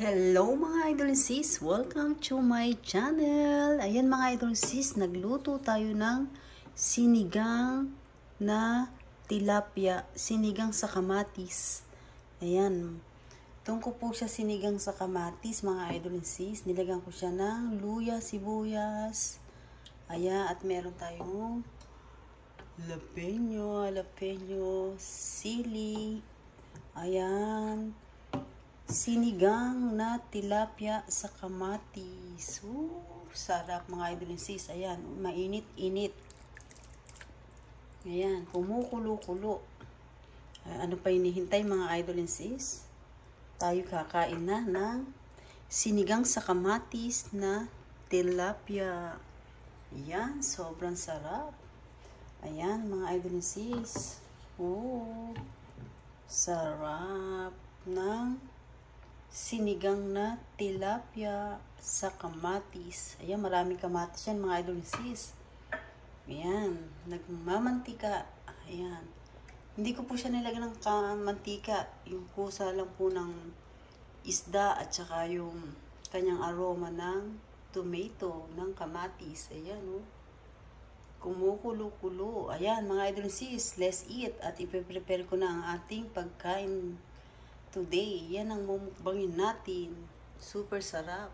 Hello mga idol sis! Welcome to my channel! Ayan mga idol sis, nagluto tayo ng sinigang na tilapia, sinigang sa kamatis. Ayan, doon ko po siya sinigang sa kamatis mga idol sis. Nilagyan ko siya ng luya, sibuyas. Ayan, at meron tayong jalapeno, sili. Ayan, sinigang na tilapia sa kamatis. Sarap mga idol sis. Ayan, mainit-init. Ayan, kumukulo-kulo. Ano pa hinihintay mga idol sis? Tayo kakain na ng sinigang sa kamatis na tilapia. Ayan, sobrang sarap. Ayan mga idol sis. Sarap ng sinigang na tilapia sa kamatis. Ayan, maraming kamatis yan mga idol sis. Ayan, nagmamantika. Ayan. Hindi ko po siya nilagyan ng mantika. Yung kusa lang po ng isda at saka yung kanyang aroma ng tomato, ng kamatis. Ayan, kumukulo-kulo. Ayan mga idol sis, let's eat. At ipe-prepare ko na ang ating pagkain today. Yan ang mumukbangin natin. Super sarap.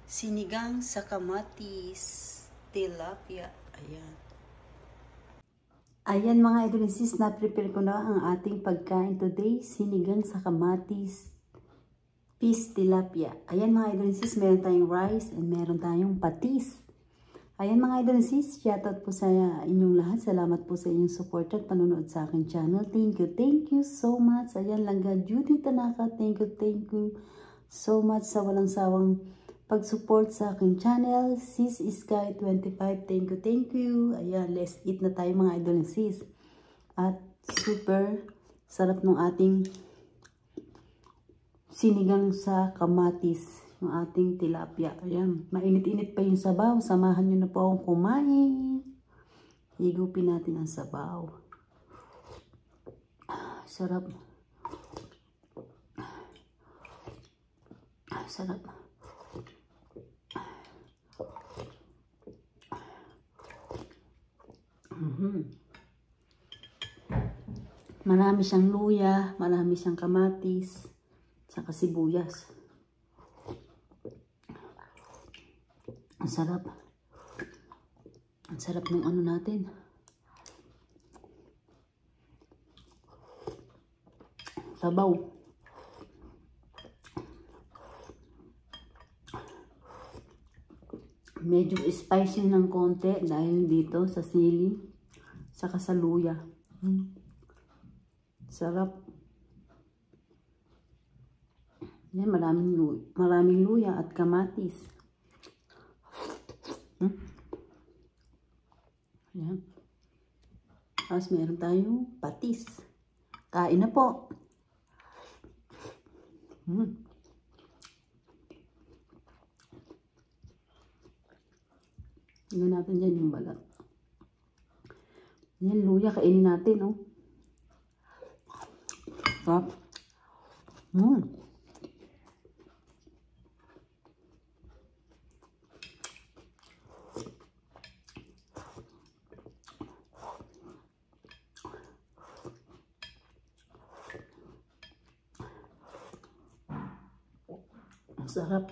Sinigang sa kamatis, tilapia. Ayan. Ayan mga idol sis, na-prepare ko na ang ating pagkain today. Sinigang sa kamatis, fish tilapia. Ayan mga idol sis, meron tayong rice and meron tayong patis. Ayan mga idol sis, shoutout po sa inyong lahat. Salamat po sa inyong support at panonood sa aking channel. Thank you so much. Ayan, Langga Judy Tanaka, thank you so much sa walang sawang pag-support sa aking channel. Sis Sky 25, thank you. Ayan, let's eat na tayo mga idol sis. At super sarap ng ating sinigang sa kamatis. Yung ating tilapia. Ayan. Mainit-init pa yung sabaw. Samahan nyo na po akong kumain. Higupin natin ang sabaw. Sarap. Sarap. Marami siyang luya. Marami siyang kamatis. Saka sibuyas. Ang sarap. Ang sarap ng ano natin. Sabaw. Medyo spicy ng konti dahil dito sa sili. Saka sa luya. Sarap. Yan, maraming luya at kamatis. Ayan. Tapos meron tayong patis. Kain na po. Tingnan natin dyan yung balat. Ayan, luya. Kainin natin, oh. Sarap. Sarap.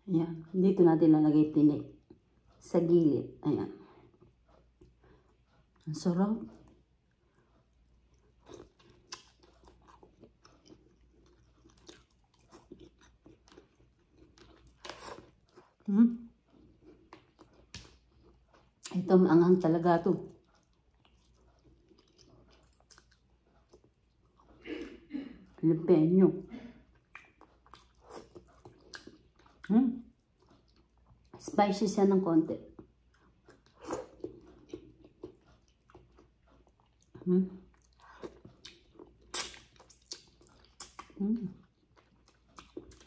Ayan. Dito natin lalagay tinik. Sa gilid. Ayan. Ang sarap. Ito, maanghang talaga ito. Jalapeno. Spicy siya ng konti.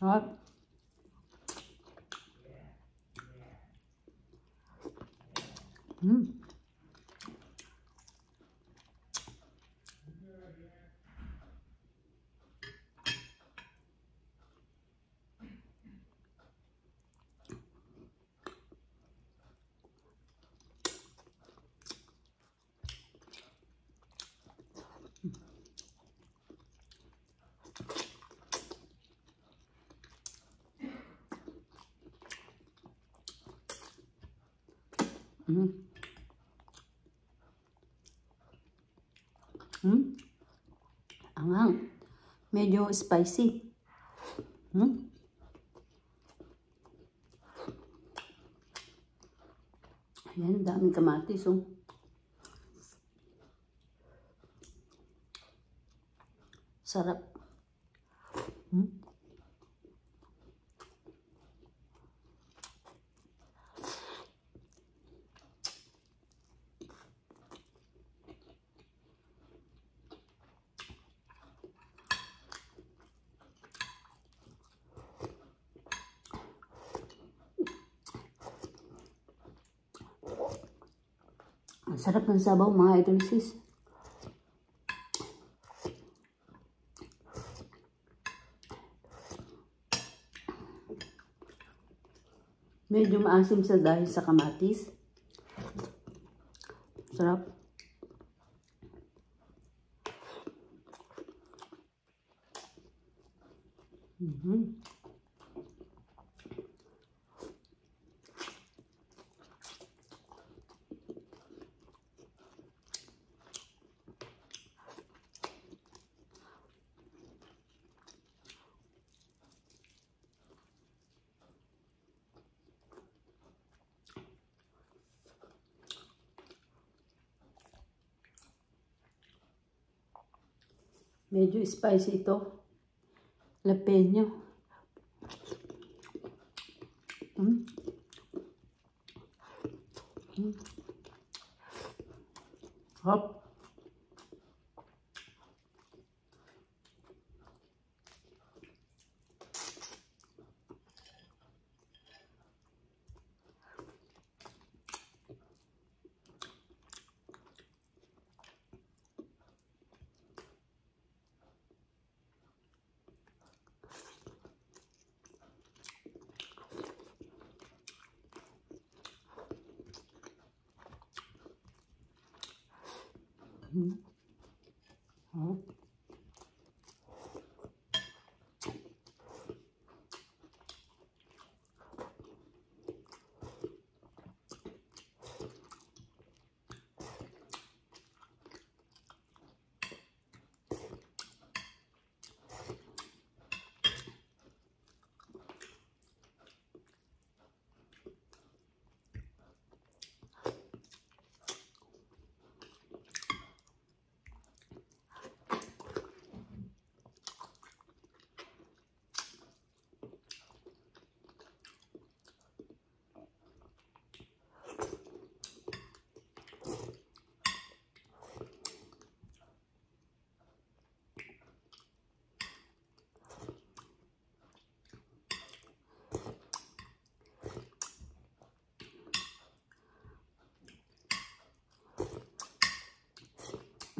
Sarap. Mm. Mm. Mm. Anghang. Medyo spicy. Mm. Ayan, daming kamatis, oh. Sarap. Mm. Ang sarap ng sabaw, mga idol sis. Medyo maasim sa dahil sa kamatis. Sarap. Medyo spicy ito. Jalapeno. Mm. Mm. Hop. Mm. Hop.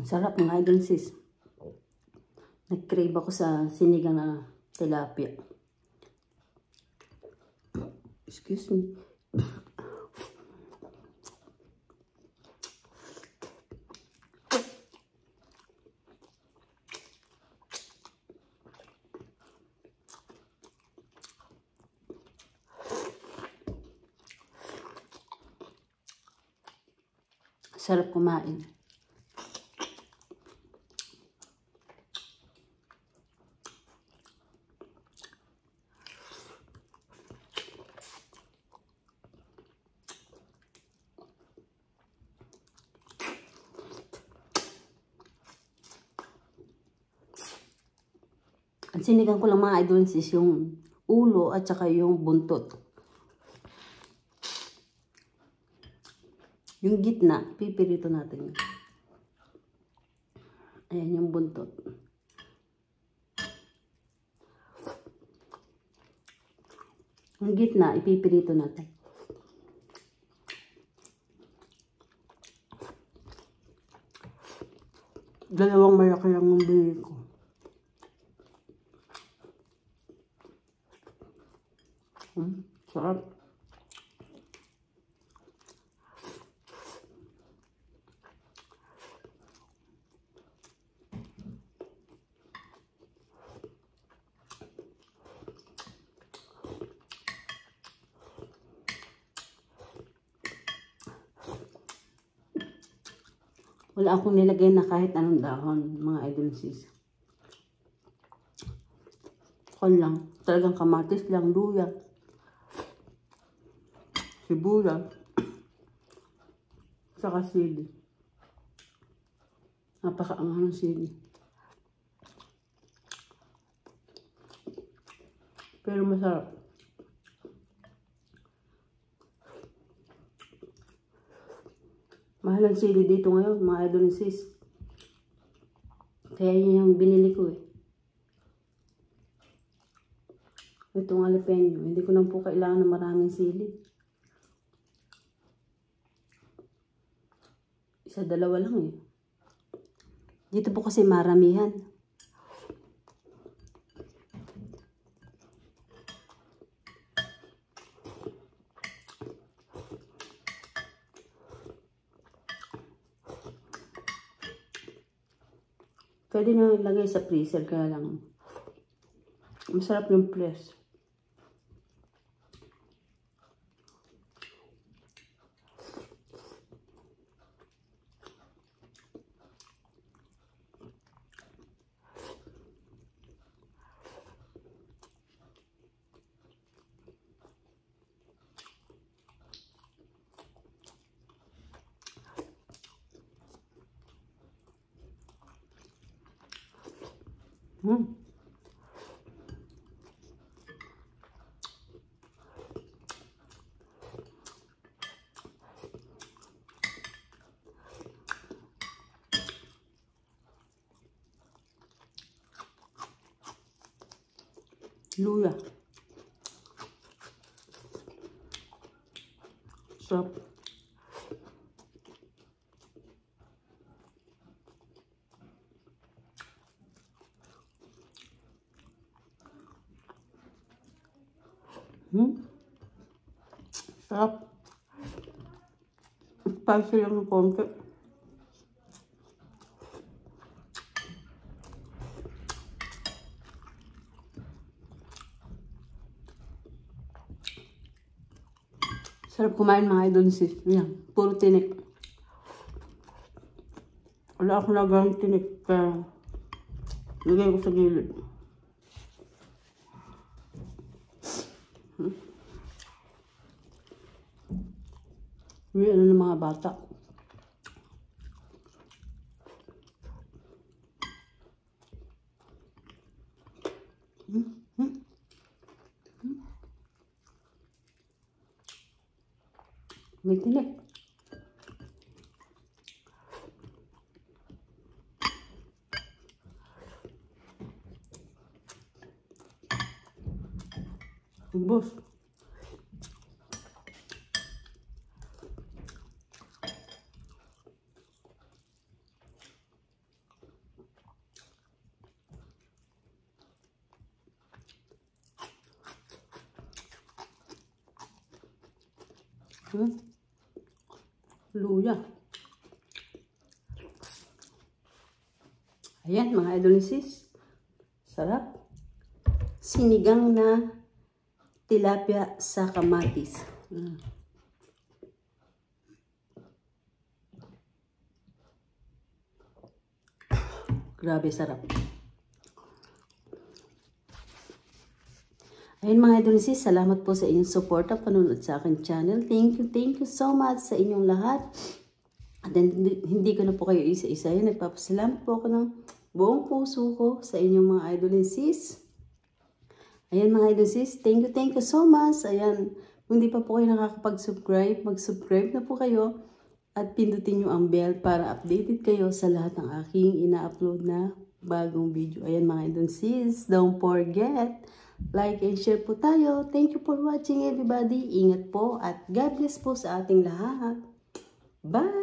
Ang sarap, mga idol sis. Nag-crave ako sa sinigang na tilapia. Excuse me. Sarap kumain. Ang sinigang ko lang, mga idol sis, yung ulo at saka yung buntot. Yung gitna, pipirito natin. Ayan yung buntot. Yung gitna, ipipirito natin. Dalawang malaki lang yung bili ko. Sarap. Wala akong nilagay na kahit anong dahon, mga idol sis. Kon lang. Talagang kamatis lang, luya, sibuyas, saka sili. Napakaanghang ng sili. Pero masarap. Mahal ang sili dito ngayon, mga idol sis. Kaya yun yung binili ko eh. Itong jalapeno, hindi ko na po kailangan ng maraming sili. Isa, dalawa lang eh. Dito po kasi maramihan. Pwede na ilagay sa freezer, kaya lang masarap yung press. Luya. Sarap. Sarap. Spicy lang ng konti. Sarap kumain mga idol sis. Yan, puro tinik. Wala akong lagang tinik, kaya lagay ko sa gilid. Uy, ano ng mga bata. May tinik. Ubos. Luya. Ayan mga idol sis. Sarap. Sinigang na tilapia sa kamatis. Grabe sarap. Ayun mga idol sis, salamat po sa inyong support at panonood sa aking channel. Thank you so much sa inyong lahat. At hindi ko na po kayo isa-isa yun. Nagpapasalamat po ako ng buong puso ko sa inyong mga idol sis. Ayan mga idol sis, thank you so much. Ayan, kung hindi pa po kayo nakakapag-subscribe, mag-subscribe na po kayo. At pindutin nyo ang bell para updated kayo sa lahat ng aking ina-upload na bagong video. Ayan mga idol sis, don't forget, like and share po tayo. Thank you for watching everybody. Ingat po at God bless po sa ating lahat. Bye!